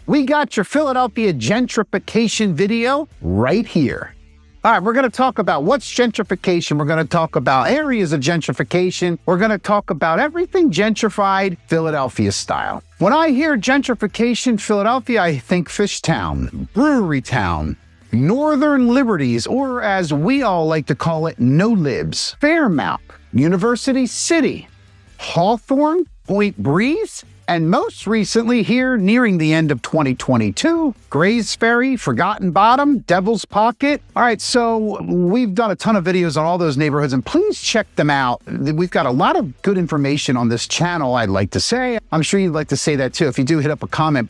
We got your Philadelphia gentrification video right here. All right, we're going to talk about what's gentrification. We're going to talk about areas of gentrification. We're going to talk about everything gentrified Philadelphia style. When I hear gentrification Philadelphia, I think Fishtown, Brewery Town, Northern Liberties, or as we all like to call it, No Libs, Fairmount, University City, Hawthorne, Point Breeze, and most recently here, nearing the end of 2022, Grays Ferry, Forgotten Bottom, Devil's Pocket. All right, so we've done a ton of videos on all those neighborhoods, and please check them out. We've got a lot of good information on this channel, I'd like to say. I'm sure you'd like to say that too. If you do, hit up a comment.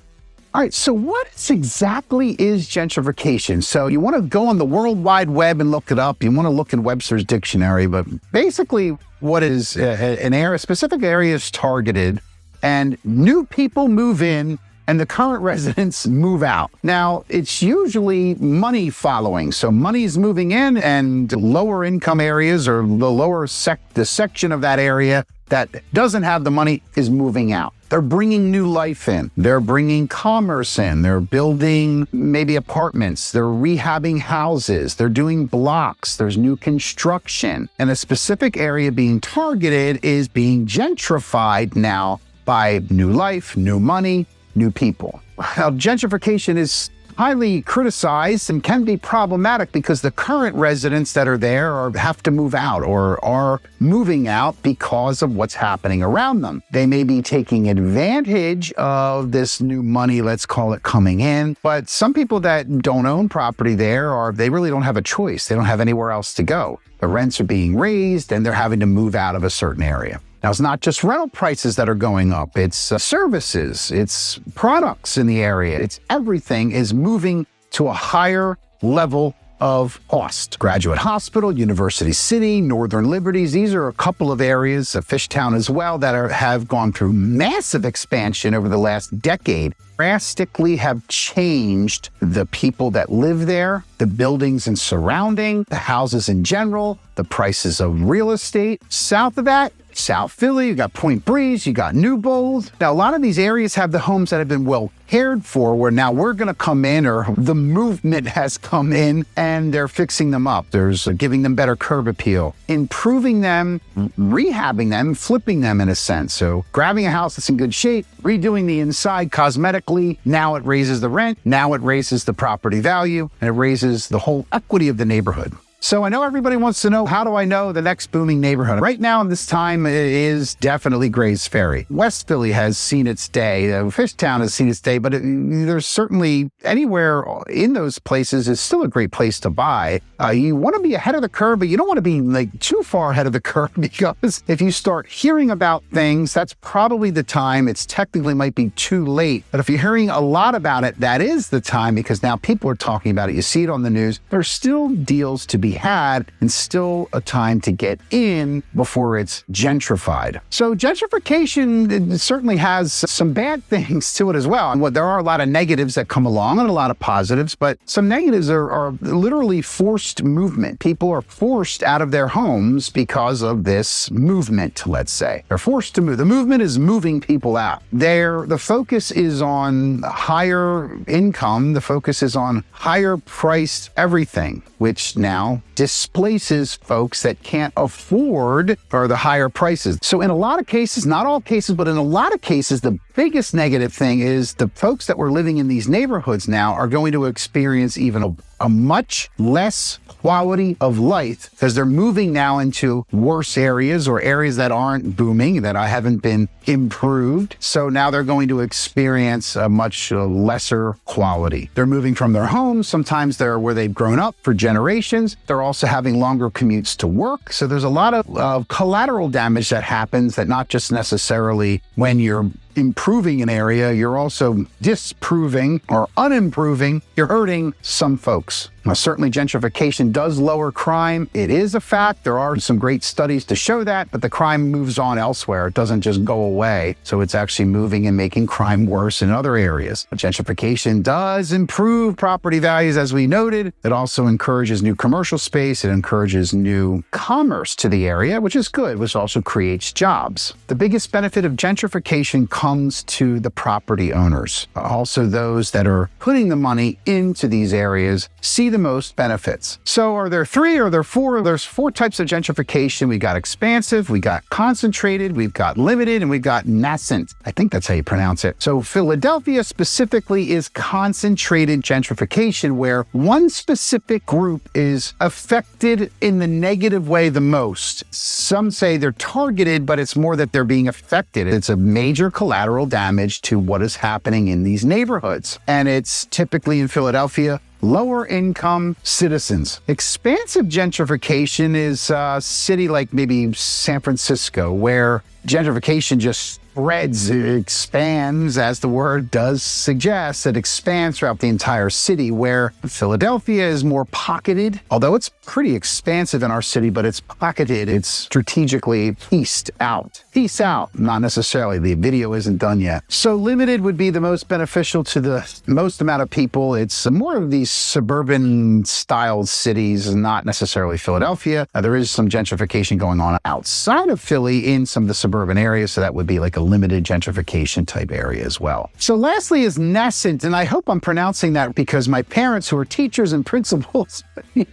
All right, so what exactly is gentrification? So you want to go on the World Wide Web and look it up. You want to look in Webster's dictionary, but basically what is an area, specific area is targeted, and new people move in and the current residents move out. Now, it's usually money following. So money is moving in, and lower income areas or the section of that area that doesn't have the money is moving out. They're bringing new life in. They're bringing commerce in. They're building maybe apartments. They're rehabbing houses. They're doing blocks. There's new construction. And a specific area being targeted is being gentrified now by new life, new money, new people. Now, gentrification is highly criticized and can be problematic because the current residents that are there have to move out or are moving out because of what's happening around them. They may be taking advantage of this new money, let's call it, coming in. But some people that don't own property there, they really don't have a choice. They don't have anywhere else to go. The rents are being raised and they're having to move out of a certain area. Now, it's not just rental prices that are going up. It's services, it's products in the area. It's everything is moving to a higher level of cost. Graduate Hospital, University City, Northern Liberties, these are a couple of areas, Fishtown as well, that have gone through massive expansion over the last decade. Drastically have changed the people that live there, the buildings and surrounding, the houses in general, the prices of real estate. South of that, South Philly, you got Point Breeze, you got Newbold. Now, a lot of these areas have the homes that have been well cared for, where now we're going to come in, or the movement has come in, and they're fixing them up. There's giving them better curb appeal, improving them, rehabbing them, flipping them in a sense. So grabbing a house that's in good shape, redoing the inside cosmetically. Now it raises the rent. Now it raises the property value, and it raises the whole equity of the neighborhood. So I know everybody wants to know, how do I know the next booming neighborhood? Right now in this time is definitely Grays Ferry. West Philly has seen its day. Fishtown has seen its day, but there's certainly anywhere in those places is still a great place to buy. You want to be ahead of the curve, but you don't want to be like too far ahead of the curve, because if you start hearing about things, that's probably the time. It's technically might be too late, but if you're hearing a lot about it, that is the time, because now people are talking about it. You see it on the news. There's still deals to be had and still a time to get in before it's gentrified. So gentrification certainly has some bad things to it as well. And there are a lot of negatives that come along and a lot of positives, but some negatives are literally forced movement. People are forced out of their homes because of this movement, let's say. They're forced to move. The movement is moving people out. The focus is on higher income. The focus is on higher priced everything, which now displaces folks that can't afford the higher prices. So in a lot of cases, not all cases, but in a lot of cases, the biggest negative thing is the folks that were living in these neighborhoods now are going to experience even a much less quality of life, because they're moving now into worse areas or areas that aren't booming, that haven't been improved. So now they're going to experience a much lesser quality. They're moving from their homes. Sometimes they're where they've grown up for generations. They're also having longer commutes to work. So there's a lot of collateral damage that happens, that not just necessarily when you're improving an area, you're also disproving or unimproving. You're hurting some folks. Now, certainly gentrification does lower crime. It is a fact. There are some great studies to show that, but the crime moves on elsewhere. It doesn't just go away. So it's actually moving and making crime worse in other areas. But gentrification does improve property values, as we noted. It also encourages new commercial space. It encourages new commerce to the area, which is good, which also creates jobs. The biggest benefit of gentrification comes to the property owners. Also, those that are putting the money into these areas see the most benefits. So are there three or are there four? There's four types of gentrification. We got expansive, we got concentrated, we've got limited, and we've got nascent. I think that's how you pronounce it. So Philadelphia specifically is concentrated gentrification, where one specific group is affected in the negative way the most. Some say they're targeted, but it's more that they're being affected. It's a major collateral damage to what is happening in these neighborhoods. And it's typically in Philadelphia, lower income citizens. Expansive gentrification is a city like maybe San Francisco, where gentrification just spreads, it expands, as the word does suggest. It expands throughout the entire city, where Philadelphia is more pocketed, although it's pretty expansive in our city, but it's pocketed. It's strategically pieced out. Piece out, not necessarily. The video isn't done yet. So limited would be the most beneficial to the most amount of people. It's more of these suburban styled cities, not necessarily Philadelphia. There is some gentrification going on outside of Philly in some of the suburban areas, so that would be like a limited gentrification type area as well. So lastly is nascent, and I hope I'm pronouncing that because my parents, who are teachers and principals,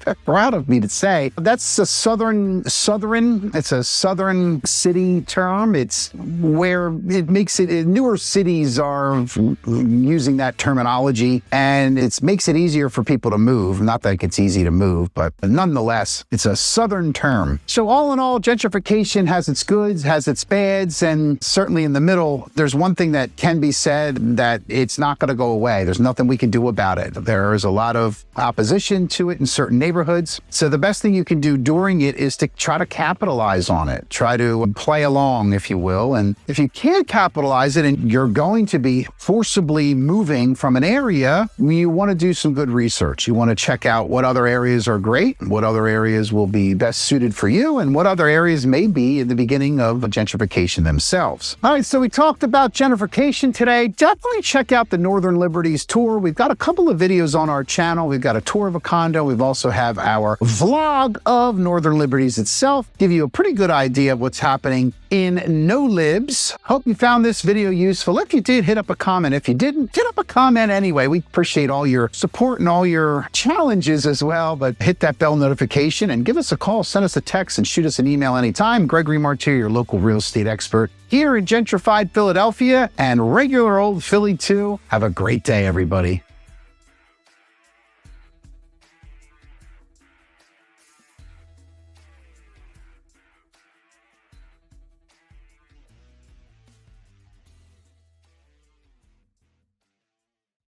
are proud of me to say that's a southern, it's a southern city term. It's where it makes it, newer cities are using that terminology, and it makes it easier for people to move. Not that it's easy to move, but nonetheless, it's a southern term. So all in all, gentrification has its goods, has its bads, and certainly in the middle, there's one thing that can be said, that it's not going to go away. There's nothing we can do about it. There is a lot of opposition to it in certain neighborhoods. So the best thing you can do during it is to try to capitalize on it. Try to play along, if you will. And if you can't capitalize it and you're going to be forcibly moving from an area, you want to do some good research. You want to check out what other areas are great, what other areas will be best suited for you, and what other areas may be in the beginning of gentrification themselves. All right, so we talked about gentrification today. Definitely check out the Northern Liberties tour. We've got a couple of videos on our channel. We've got a tour of a condo. We've also have our vlog of Northern Liberties itself. Give you a pretty good idea of what's happening in No Libs. Hope you found this video useful. If you did, hit up a comment. If you didn't, hit up a comment anyway. We appreciate all your support and all your challenges as well, but hit that bell notification and give us a call, send us a text, and shoot us an email anytime. Gregory Martier, your local real estate expert here in gentrified Philadelphia and regular old Philly too. Have a great day, everybody.